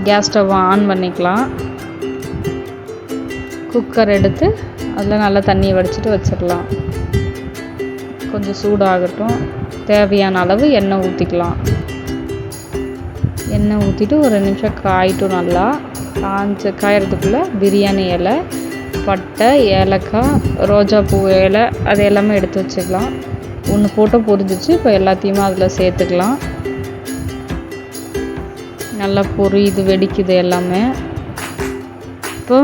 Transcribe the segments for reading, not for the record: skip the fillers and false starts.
Gas stove on பண்ணிக்கலாம். Cooker எடுத்து அதில் நல்லா தண்ணியை வடிச்சிட்டு வச்சிடலாம். கொஞ்சம் சூடாகட்டும். தேவையான அளவு எண்ணெய் ஊற்றிக்கலாம். எண்ணெய் ஊற்றிட்டு ஒரு 2 நிமிஷம் காயிட்டும். நல்லா காயறதுக்குள்ளே பிரியாணி இலை, பட்டை, ஏலக்காய், ரோஜாப்பூ இலை அது எல்லாமே எடுத்து வச்சுக்கலாம். ஒன்று போட்டு பொரிஞ்சிச்சு. இப்போ எல்லாத்தையுமே அதில் சேர்த்துக்கலாம். நல்லா பொரியுது, வெடிக்குது எல்லாமே. இப்போ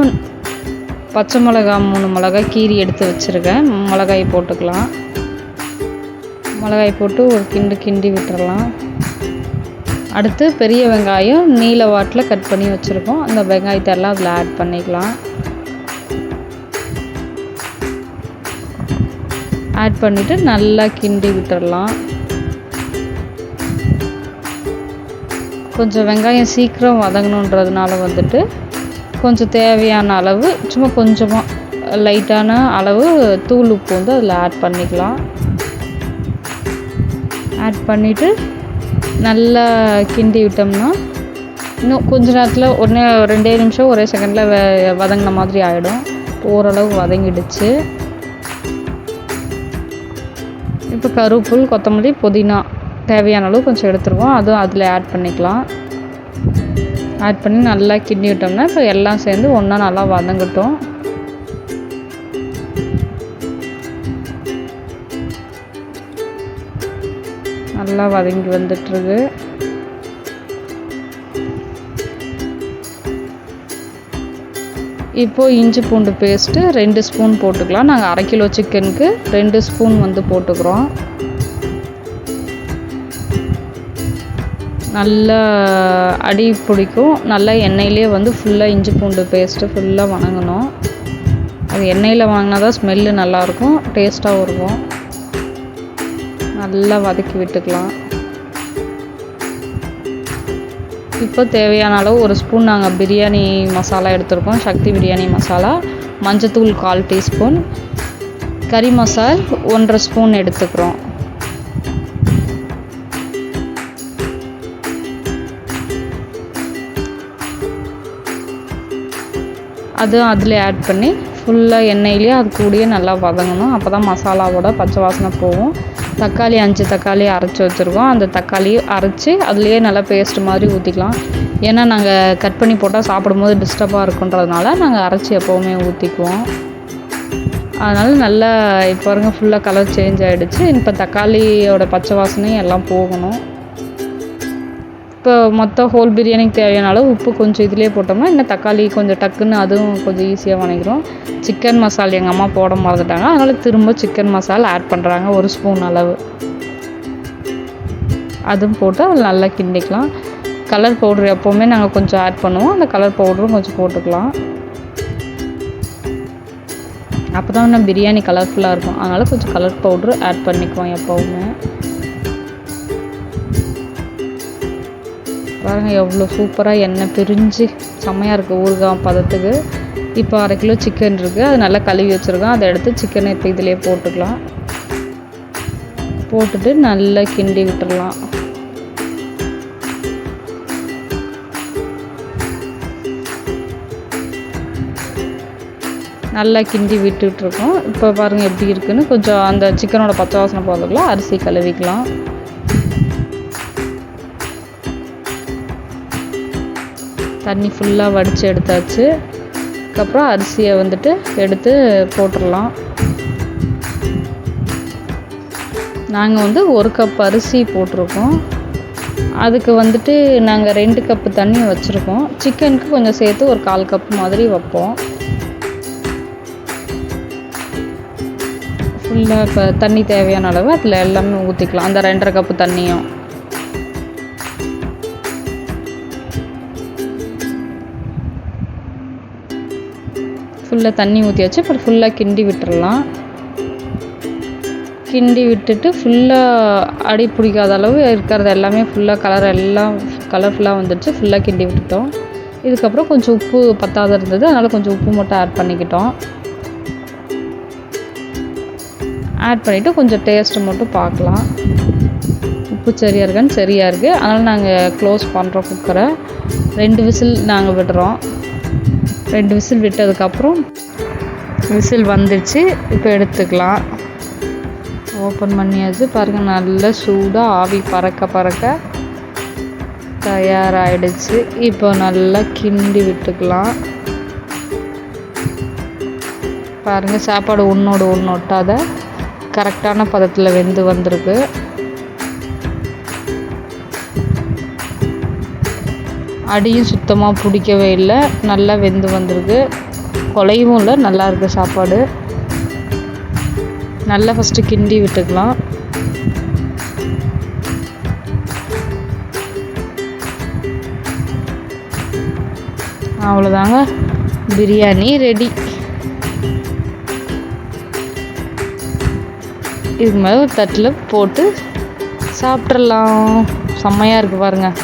பச்சை மிளகா 3 மிளகாய் கீரி எடுத்து வச்சுருக்கேன். மிளகாய் போட்டுக்கலாம். மிளகாய் போட்டு ஒரு கிண்டி விட்டுறலாம். அடுத்து பெரிய வெங்காயம் நீல வாட்டில் கட் பண்ணி வச்சுருக்கோம். அந்த வெங்காயத்தை எல்லாம் அதில் ஆட் பண்ணிக்கலாம். ஆட் பண்ணிவிட்டு நல்லா கிண்டி விட்டுடலாம். கொஞ்சம் வெங்காயம் சீக்கிரம் வதங்கணுன்றதுனால வந்துட்டு கொஞ்சம் தேவையான அளவு சும்மா கொஞ்சமாக லைட்டான அளவு தூள் உப்பு வந்து அதில் ஆட் பண்ணிக்கலாம். ஆட் பண்ணிவிட்டு நல்லா கிண்டி விட்டோம்னா இன்னும் கொஞ்ச நேரத்தில் 2 நிமிஷம் ஒரே செகண்டில் வதங்கின மாதிரி ஆகிடும். ஓரளவு வதங்கிடுச்சு. இப்போ கருவேப்பிலை, கொத்தமல்லி, புதினா தேவையான அளவு கொஞ்சம் எடுத்துருவோம். அதுவும் அதில் ஆட் பண்ணிக்கலாம். ஆட் பண்ணி நல்லா கிண்டி விட்டோம்னா இப்போ எல்லாம் சேர்ந்து ஒன்றா நல்லா வதங்கட்டும். நல்லா வதங்கி வந்துட்டுருக்கு. இப்போது இஞ்சி பூண்டு பேஸ்ட்டு 2 ஸ்பூன் போட்டுக்கலாம். நாங்கள் 1/2 கிலோ சிக்கனுக்கு 2 ஸ்பூன் வந்து போட்டுக்கிறோம். நல்லா அடி பிடிக்கும். நல்லா எண்ணெயிலே வந்து ஃபுல்லாக இஞ்சி பூண்டு பேஸ்ட்டு ஃபுல்லாக வணங்கணும். அது எண்ணெயில் வாங்கினா தான் ஸ்மெல்லு நல்லாயிருக்கும், டேஸ்ட்டாகவும் இருக்கும். நல்லா வதக்கி விட்டுக்கலாம். இப்போ தேவையான அளவு 1 ஸ்பூன் நாங்கள் பிரியாணி மசாலா எடுத்துருக்கோம். சக்தி பிரியாணி மசாலா. மஞ்சத்தூள் 1/4 டீஸ்பூன். கறி மசால் 1/2 ஸ்பூன் எடுத்துக்கிறோம். அதுவும் அதில் ஆட் பண்ணி ஃபுல்லாக எண்ணெயிலே அது கூடயே நல்லா வதங்கணும். அப்போ தான் மசாலாவோட பச்சை வாசனை போகும். தக்காளி 5 தக்காளி அரைச்சி வச்சுருக்கோம். அந்த தக்காளியை அரைச்சி அதுலேயே நல்லா பேஸ்ட் மாதிரி ஊற்றிக்கலாம். ஏன்னா நாங்கள் கட் பண்ணி போட்டால் சாப்பிடும்போது டிஸ்டர்பாக இருக்குன்றதுனால நாங்கள் அரைச்சி எப்போவுமே ஊற்றிக்குவோம். அதனால் நல்லா இப்போ பாருங்க ஃபுல்லாக கலர் சேஞ்ச் ஆகிடுச்சு. இப்போ தக்காளியோட பச்சை வாசனையும் எல்லாம் போகணும். இப்போ மொத்த ஹோல் பிரியாணிக்கு தேவையான அளவு உப்பு கொஞ்சம் இதிலே போட்டோம்னா இன்னும் தக்காளி கொஞ்சம் டக்குன்னு அதுவும் கொஞ்சம் ஈஸியாக வணங்கிடும். சிக்கன் மசாலா எங்கள் அம்மா போட மறந்துட்டாங்க. அதனால் திரும்ப சிக்கன் மசாலா ஆட் பண்ணுறாங்க 1 ஸ்பூன் அளவு. அதுவும் போட்டு அதில் நல்லா கிண்டிக்கலாம். கலர் பவுட்ரு எப்போவுமே நாங்கள் கொஞ்சம் ஆட் பண்ணுவோம். அந்த கலர் பவுடரும் கொஞ்சம் போட்டுக்கலாம். அப்போ தான் இன்னும் பிரியாணி கலர்ஃபுல்லாக இருக்கும். அதனால் கொஞ்சம் கலர் பவுட்ரு ஆட் பண்ணிக்குவோம் எப்போவுமே. பாருங்கள் எவ்வளோ சூப்பராக எண்ணெய் பிரிஞ்சு செம்மையாக இருக்குது ஊறுகாய் பதத்துக்கு. இப்போ 1/2 கிலோ சிக்கன் இருக்குது. அது நல்லா கழுவி வச்சுருக்கோம். அதை எடுத்து சிக்கனை இப்போ இதிலே போட்டுக்கலாம். போட்டுட்டு நல்லா கிண்டி விட்டுடலாம். நல்லா கிண்டி விட்டுட்ருக்கோம். இப்போ பாருங்கள் எப்படி இருக்குதுன்னு. கொஞ்சம் அந்த சிக்கனோட பச்சை வாசனை போகிறதுக்குலாம் அரிசி கழுவிக்கலாம். தண்ணி ஃபுல்லாக வடித்து எடுத்தாச்சு. அதுக்கப்புறம் அரிசியை வந்துட்டு எடுத்து போட்டுடலாம். நாங்கள் வந்து 1 கப் அரிசி போட்டிருக்கோம். அதுக்கு வந்துட்டு நாங்கள் 2 கப்பு தண்ணி வச்சுருக்கோம். சிக்கனுக்கு கொஞ்சம் சேர்த்து ஒரு 1/4 கப் மாதிரி வைப்போம். ஃபுல்லாக இப்போ தண்ணி தேவையான அளவு அதில் எல்லாமே ஊற்றிக்கலாம். அந்த 2.5 கப்பு தண்ணியும் ஃபுல்லாக தண்ணி ஊற்றியாச்சு. அப்புறம் ஃபுல்லாக கிண்டி விட்டுடலாம். கிண்டி விட்டுட்டு ஃபுல்லாக அடி பிடிக்காத அளவு இருக்கிறது எல்லாமே ஃபுல்லாக எல்லாம் கலர்ஃபுல்லாக வந்துடுச்சு. ஃபுல்லாக கிண்டி விட்டுட்டோம். இதுக்கப்புறம் கொஞ்சம் உப்பு பத்தாத இருந்தது. அதனால் கொஞ்சம் உப்பு மட்டும் ஆட் பண்ணிக்கிட்டோம். ஆட் பண்ணிவிட்டு கொஞ்சம் டேஸ்ட்டு மட்டும் பார்க்கலாம். உப்பு சரியாக இருக்கான்னு சரியாக இருக்குது. அதனால் நாங்கள் க்ளோஸ் பண்ணுறோம் குக்கரை. 2 விசில் நாங்கள் விடுறோம். 2 விசில் விட்டதுக்கப்புறம் விசில் வந்துடுச்சு. இப்போ எடுத்துக்கலாம். ஓப்பன் பண்ணியாச்சு. பாருங்கள், நல்ல சூடாக ஆவி பறக்க தயாராகிடுச்சு. இப்போ நல்லா கிண்டி விட்டுக்கலாம். பாருங்கள், சாப்பாடு ஒன்றோடு ஒன்று ஒட்டாத கரெக்டான பதத்தில் வெந்து வந்திருக்கு. அடியும் சுத்தமாக பிடிக்கவே இல்லை, நல்லா வெந்து வந்திருக்கு. குலையும் இல்லை, நல்லா இருக்குது சாப்பாடு. நல்லா ஃபஸ்ட்டு கிண்டி விட்டுக்கலாம். அவ்வளோதாங்க, பிரியாணி ரெடி. இதுக்கு மேலே ஒரு தட்டில் போட்டு சாப்பிட்றலாம். செம்மையாக இருக்குது பாருங்கள்.